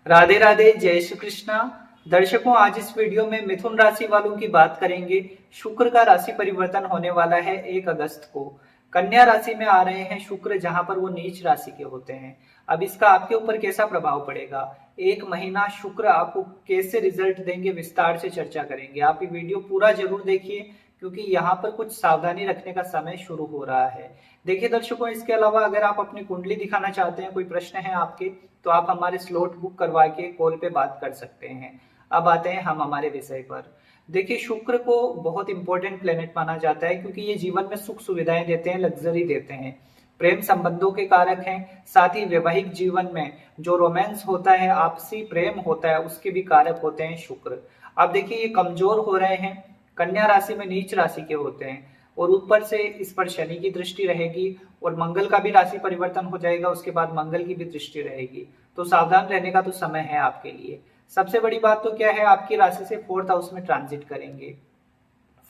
राधे राधे, जय श्री कृष्णा। दर्शकों, आज इस वीडियो में मिथुन राशि वालों की बात करेंगे। शुक्र का राशि परिवर्तन होने वाला है 1 अगस्त को। कन्या राशि में आ रहे हैं शुक्र, जहां पर वो नीच राशि के होते हैं। अब इसका आपके ऊपर कैसा प्रभाव पड़ेगा, 1 महीना शुक्र आपको कैसे रिजल्ट देंगे, विस्तार से चर्चा करेंगे। आप ये वीडियो पूरा जरूर देखिए, क्योंकि यहाँ पर कुछ सावधानी रखने का समय शुरू हो रहा है। देखिए दर्शकों, इसके अलावा अगर आप अपनी कुंडली दिखाना चाहते हैं, कोई प्रश्न है आपके, तो आप हमारे स्लॉट बुक करवा के कॉल पे बात कर सकते हैं। अब आते हैं हम हमारे विषय पर। देखिए, शुक्र को बहुत इंपॉर्टेंट प्लेनेट माना जाता है, क्योंकि ये जीवन में सुख सुविधाएं देते हैं, लग्जरी देते हैं, प्रेम संबंधों के कारक हैं। साथ ही वैवाहिक जीवन में जो रोमांस होता है, आपसी प्रेम होता है, उसके भी कारक होते हैं शुक्र। अब देखिए, ये कमजोर हो रहे हैं, कन्या राशि में नीच राशि के होते हैं, और ऊपर से इस पर शनि की दृष्टि रहेगी, और मंगल का भी राशि परिवर्तन हो जाएगा, उसके बाद मंगल की भी दृष्टि रहेगी। तो सावधान रहने का तो समय है आपके लिए। सबसे बड़ी बात तो क्या है, आपकी राशि से 4th हाउस में ट्रांजिट करेंगे।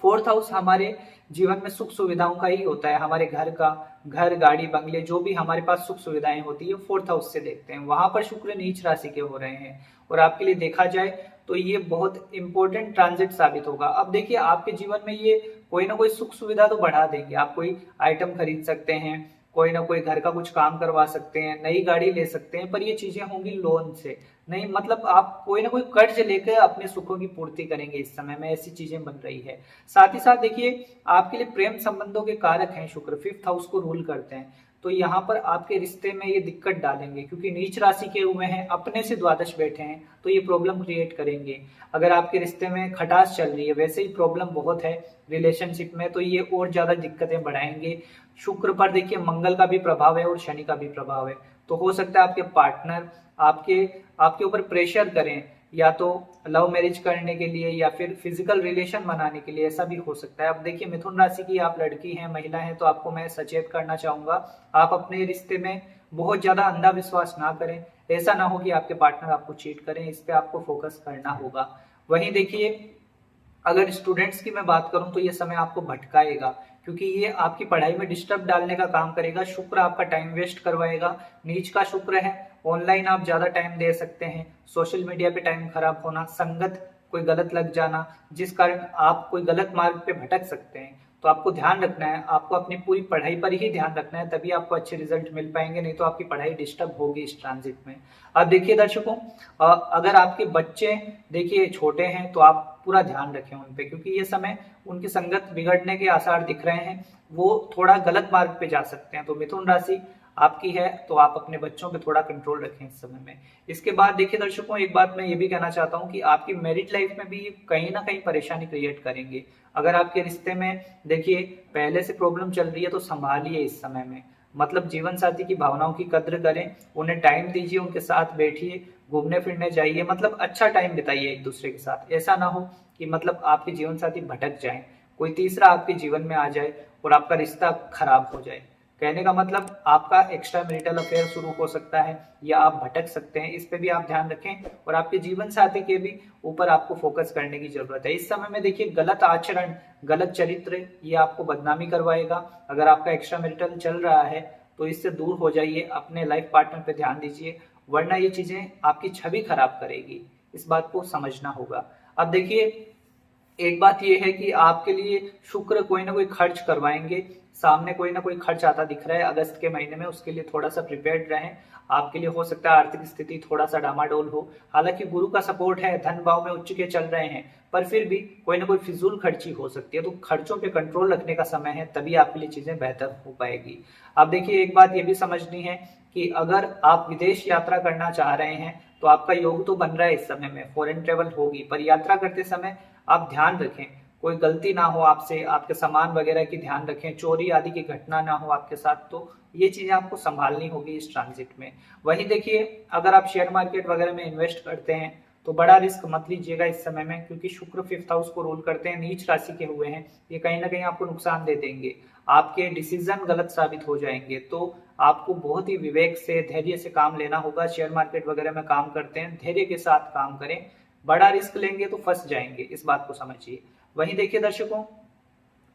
4th हाउस हमारे जीवन में सुख सुविधाओं का ही होता है, हमारे घर का, घर गाड़ी बंगले, जो भी हमारे पास सुख सुविधाएं होती है 4th हाउस से देखते हैं। वहां पर शुक्र नीच राशि के हो रहे हैं, और आपके लिए देखा जाए तो ये बहुत इंपॉर्टेंट ट्रांजिट साबित होगा। अब देखिए, आपके जीवन में ये कोई ना कोई सुख सुविधा तो बढ़ा देंगे। आप कोई आइटम खरीद सकते हैं, कोई ना कोई घर का कुछ काम करवा सकते हैं, नई गाड़ी ले सकते हैं, पर ये चीजें होंगी लोन से। नहीं, मतलब आप कोई ना कोई कर्ज लेकर अपने सुखों की पूर्ति करेंगे इस समय में, ऐसी चीजें बन रही है। साथ ही साथ देखिए, आपके लिए प्रेम संबंधों के कारक हैं शुक्र, 5th हाउस को रूल करते हैं। तो यहाँ पर आपके रिश्ते में ये दिक्कत डालेंगे, क्योंकि नीच राशि के हुए हैं, अपने से द्वादश बैठे हैं, तो ये प्रॉब्लम क्रिएट करेंगे। अगर आपके रिश्ते में खटास चल रही है, वैसे ही प्रॉब्लम बहुत है रिलेशनशिप में, तो ये और ज्यादा दिक्कतें बढ़ाएंगे। शुक्र पर देखिए मंगल का भी प्रभाव है और शनि का भी प्रभाव है। तो हो सकता है आपके पार्टनर आपके आपके ऊपर प्रेशर करें, या तो लव मैरिज करने के लिए या फिर फिजिकल रिलेशन बनाने के लिए, ऐसा भी हो सकता है। अब देखिए, मिथुन राशि की आप लड़की हैं, महिला हैं, तो आपको मैं सचेत करना चाहूंगा, आप अपने रिश्ते में बहुत ज्यादा अंधा विश्वास ना करें। ऐसा ना हो कि आपके पार्टनर आपको चीट करें, इस पे आपको फोकस करना होगा। वहीं देखिए, अगर स्टूडेंट्स की मैं बात करूं, तो ये समय आपको भटकाएगा, क्योंकि ये आपकी पढ़ाई में डिस्टर्ब डालने का काम करेगा। शुक्र आपका टाइम वेस्ट करवाएगा, नीच का शुक्र है। ऑनलाइन आप ज्यादा टाइम दे सकते हैं, सोशल मीडिया पे टाइम खराब होना, संगत कोई गलत लग जाना, जिस कारण आप कोई गलत मार्ग पे भटक सकते हैं। तो आपको ध्यान रखना है, आपको अपनी पूरी पढ़ाई पर ही ध्यान रखना है, तभी आपको अच्छे रिजल्ट मिल पाएंगे, नहीं तो आपकी पढ़ाई डिस्टर्ब होगी इस ट्रांजिट में। अब देखिए दर्शकों, अगर आपके बच्चे देखिए छोटे हैं, तो आप पूरा ध्यान रखें उन पे, क्योंकि ये समय उनकी संगत बिगड़ने के आसार दिख रहे हैं, वो थोड़ा गलत मार्ग पे जा सकते हैं। तो मिथुन राशि आपकी है, तो आप अपने बच्चों पे थोड़ा कंट्रोल रखें इस समय में। इसके बाद देखिए दर्शकों, एक बात मैं ये भी कहना चाहता हूँ कि आपकी मैरिड लाइफ में भी कहीं ना कहीं परेशानी क्रिएट करेंगे। अगर आपके रिश्ते में देखिए पहले से प्रॉब्लम चल रही है, तो संभालिए इस समय में। मतलब जीवन साथी की भावनाओं की कद्र करें, उन्हें टाइम दीजिए, उनके साथ बैठिए, घूमने फिरने जाइए, मतलब अच्छा टाइम बिताइए एक दूसरे के साथ। ऐसा ना हो कि मतलब आपके जीवन साथी भटक जाए, कोई तीसरा आपके जीवन में आ जाए और आपका रिश्ता खराब हो जाए। कहने का मतलब, आपका एक्स्ट्रा मैरिटल अफेयर शुरू हो सकता है, या आप भटक सकते हैं, इस पे भी आप ध्यान रखें। और आपके जीवन साथी के भी ऊपर आपको फोकस करने की जरूरत है इस समय में। देखिए, गलत आचरण, गलत चरित्र, ये आपको बदनामी करवाएगा। अगर आपका एक्स्ट्रा मैरिटल चल रहा है, तो इससे दूर हो जाइए, अपने लाइफ पार्टनर पे ध्यान दीजिए, वरना ये चीजें आपकी छवि खराब करेगी। इस बात को समझना होगा। अब देखिए, एक बात यह है कि आपके लिए शुक्र कोई ना कोई खर्च करवाएंगे, सामने कोई ना कोई खर्च आता दिख रहा है अगस्त के महीने में, उसके लिए थोड़ा सा प्रिपेयर्ड रहें। आपके लिए हो सकता है आर्थिक स्थिति थोड़ा सा डामाडोल हो, हालांकि गुरु का सपोर्ट है, धन भाव में उच्च के चल रहे हैं, पर फिर भी कोई ना कोई फिजूल खर्ची हो सकती है। तो खर्चों पे कंट्रोल रखने का समय है, तभी आपके लिए चीजें बेहतर हो पाएगी। अब देखिए, एक बात यह भी समझनी है कि अगर आप विदेश यात्रा करना चाह रहे हैं, तो आपका योग तो बन रहा है इस समय में, फॉरेन ट्रेवल होगी, पर यात्रा करते समय आप ध्यान रखें, कोई गलती ना हो आपसे, आपके सामान वगैरह की ध्यान रखें, चोरी आदि की घटना ना हो आपके साथ। तो ये चीजें आपको संभालनी होगी इस ट्रांजिट में। वहीं देखिए, अगर आप शेयर मार्केट वगैरह में इन्वेस्ट करते हैं, तो बड़ा रिस्क मत लीजिएगा इस समय में, क्योंकि शुक्र 5th हाउस को रूल करते हैं, नीच राशि के हुए हैं, ये कहीं ना कहीं आपको नुकसान दे देंगे, आपके डिसीजन गलत साबित हो जाएंगे। तो आपको बहुत ही विवेक से, धैर्य से काम लेना होगा। शेयर मार्केट वगैरह में काम करते हैं, धैर्य के साथ काम करें, बड़ा रिस्क लेंगे तो फंस जाएंगे, इस बात को समझिए। वहीं देखिए दर्शकों,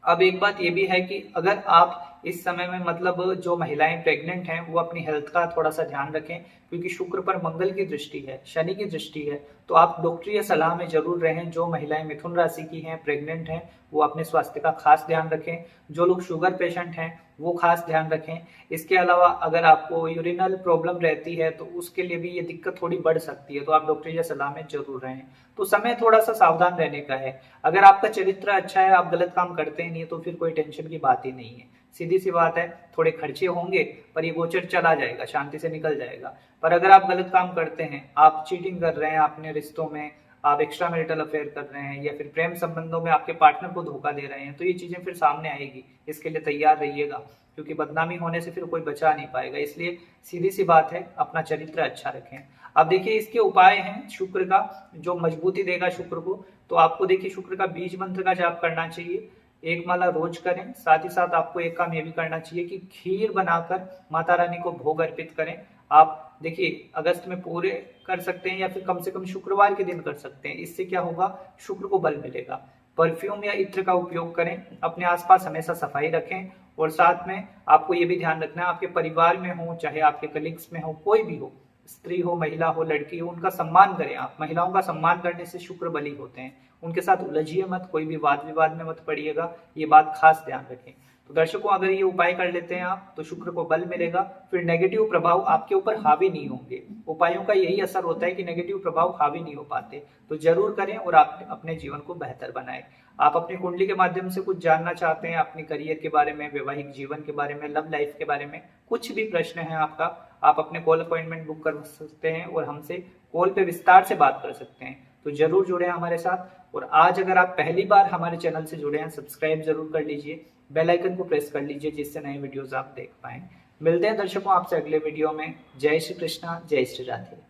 अब एक बात ये भी है कि अगर आप इस समय में मतलब जो महिलाएं प्रेग्नेंट हैं वो अपनी हेल्थ का थोड़ा सा ध्यान रखें, क्योंकि शुक्र पर मंगल की दृष्टि है, शनि की दृष्टि है। तो आप डॉक्टरी सलाह में जरूर रहें। जो महिलाएं मिथुन राशि की हैं, प्रेग्नेंट हैं, वो अपने स्वास्थ्य का खास ध्यान रखें। जो लोग शुगर पेशेंट हैं वो खास ध्यान रखें। इसके अलावा अगर आपको यूरिनल प्रॉब्लम रहती है तो उसके लिए भी ये दिक्कत थोड़ी बढ़ सकती है, तो आप डॉक्टरी या सलाह में जरूर रहें। तो समय थोड़ा सा सावधान रहने का है। अगर आपका चरित्र अच्छा है, आप गलत काम करते ही नहीं है, तो फिर कोई टेंशन की बात ही नहीं है। सीधी सी बात है, थोड़े खर्चे होंगे पर ये गोचर चला जाएगा, शांति से निकल जाएगा। पर अगर आप गलत काम करते हैं, आप चीटिंग कर रहे हैं अपने रिश्तों में, आप एक्स्ट्रा मैरिटल अफेयर कर रहे हैं, या फिर प्रेम संबंधों में आपके पार्टनर को धोखा दे रहे हैं, तो ये चीजें फिर सामने आएगी। इसके लिए तैयार रहिएगा, क्योंकि बदनामी होने से फिर कोई बचा नहीं पाएगा। इसलिए सीधी सी बात है, अपना चरित्र अच्छा रखें। अब देखिए इसके उपाय हैं शुक्र का, जो मजबूती देगा शुक्र को। तो आपको देखिए शुक्र का बीज मंत्र का जाप करना चाहिए, एक माला रोज करें। साथ ही साथ आपको एक काम ये भी करना चाहिए कि खीर बनाकर माता रानी को भोग अर्पित करें। आप देखिए अगस्त में पूरे कर सकते हैं, या फिर कम से कम शुक्रवार के दिन कर सकते हैं। इससे क्या होगा, शुक्र को बल मिलेगा। परफ्यूम या इत्र का उपयोग करें, अपने आसपास हमेशा सफाई रखें। और साथ में आपको ये भी ध्यान रखना है, आपके परिवार में हो चाहे आपके कलीग्स में हो, कोई भी हो, स्त्री हो, महिला हो, लड़की हो, उनका सम्मान करें आप। महिलाओं का सम्मान करने से शुक्र बली होते हैं। उनके साथ उलझिए मत, कोई भी वाद विवाद में मत पड़िएगा, ये बात खास ध्यान रखें। तो दर्शकों, अगर ये उपाय कर लेते हैं आप, तो शुक्र को बल मिलेगा, फिर नेगेटिव प्रभाव आपके ऊपर हावी नहीं होंगे। उपायों का यही असर होता है कि नेगेटिव प्रभाव हावी नहीं हो पाते। तो जरूर करें और आप अपने जीवन को बेहतर बनाएं। आप अपनी कुंडली के माध्यम से कुछ जानना चाहते हैं, अपने करियर के बारे में, वैवाहिक जीवन के बारे में, लव लाइफ के बारे में, कुछ भी प्रश्न है आपका, आप अपने कॉल अपॉइंटमेंट बुक कर सकते हैं और हमसे कॉल पे विस्तार से बात कर सकते हैं। तो जरूर जुड़े हमारे साथ। और आज अगर आप पहली बार हमारे चैनल से जुड़े हैं, सब्सक्राइब जरूर कर लीजिए, बेल आइकन को प्रेस कर लीजिए, जिससे नए वीडियोस आप देख पाएं। मिलते हैं दर्शकों आपसे अगले वीडियो में। जय श्री कृष्णा, जय श्री राधे।